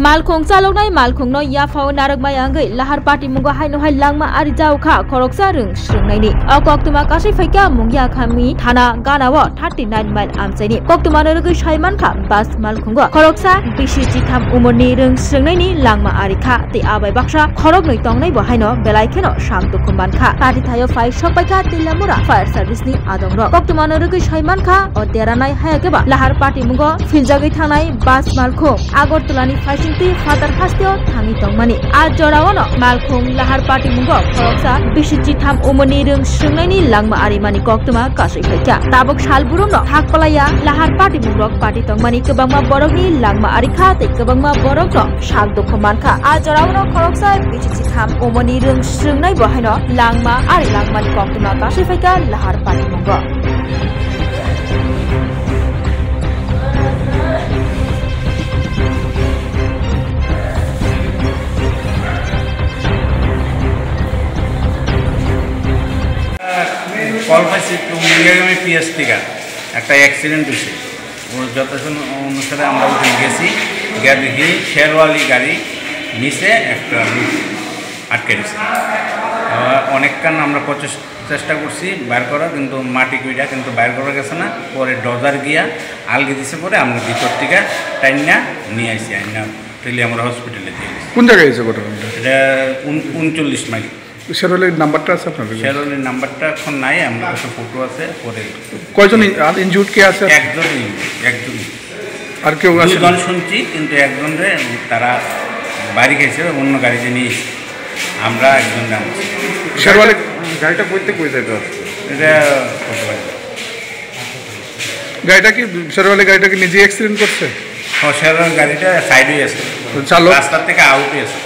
Malkhung Swrwngnai Malkhung no Yafao Naragmai Angai Lahar Party Munga Haino Hai Langma Arikha Khoroksa Rwng Swrwngnai ni Koktuma Kasi Faika Mungia Khami Thana Ganawa 39 mile Amsaini Koktuma Naragui Shaiman Kha Bas Malkhunga Khoroksa Bisini Tham Umoni Rwng Swrwngnai ni Langma Arikha Te Abai Baksha Khorognai Tongnai Bo Haino Belaikeno Sham Dukuman Kha Party Thayo Fai Shopaika Tilamura Fire Service ni Adongro Koktuma Naragui Shaiman Kha Oderanai Hayageba Lahar Party Munga Philjagwi Thanai Bas Malkhung Agortolani Faisingti Father Hastio Thangi Tongmani Ajorawano Malkhung Lahar Party Mungo Khoroksa Bisini Tham Umoni Rwng Swrwngnai ni Langma Arimani Koktuma Kasai Faika Tabok Salburumno Thakpalaya Lahar Party Mungrok Party Tongmani Kebangma Borokni Langma Arikha te Kebangma Borokno Shak Dokumanka Ajorawano Khoroksa Bisini Tham Umoni Rwng Swrwngnai bo haino Langma Ari Langmani Koktuma Kasai Faika Lahar Party Mungo call পাইছি মুঙ্গিয়াগামী PS থেকে একটা accident হয়েছে যথাসন অনুসারে আমরা ওখানে গেছি গিয়ে দেখি শেরওয়ালি গাড়ি নিচে একটা লোক আটকে দিয়েছে অনেকক্ষণ আমরা চেষ্টা করছি বাইর করা কিন্তু মাটি কুইটা কিন্তু বাইর করা গেছে না পরে ডজার গিয়া আলগে দিছে পরে আমরা ভিতর থেকে টাইনা নিয়ে আসি আইনা টেলি আমরা হসপিটালে দিয়ে কোন জায়গায় হয়েছে ঘটনাটা? এটা 39 মাইল। শেরওয়ালির নাম্বারটা আছে আপনার? শেরওয়ালির নাম্বারটা এখন নাই, আমরা কাছে ফটো আছে। পরে কয়জন ইনজুর্ড কে আছে? একজন আর কেউ আছে? দুজন শুনছি কিন্তু একজনরে তারা বাড়ি গেছে অন্য গাড়িতে নিয়ে আমরা একজন নামছি। শেরওয়ালি গাড়িটা কইতে কই যাবে? এটা গাড়িটা কি শেরওয়ালি গাড়িটা কি নিজে অ্যাক্সিডেন্ট করছে? শেরওয়ালি গাড়িটা সাইডে আছে, চালক রাস্তা থেকে আউটে আছে।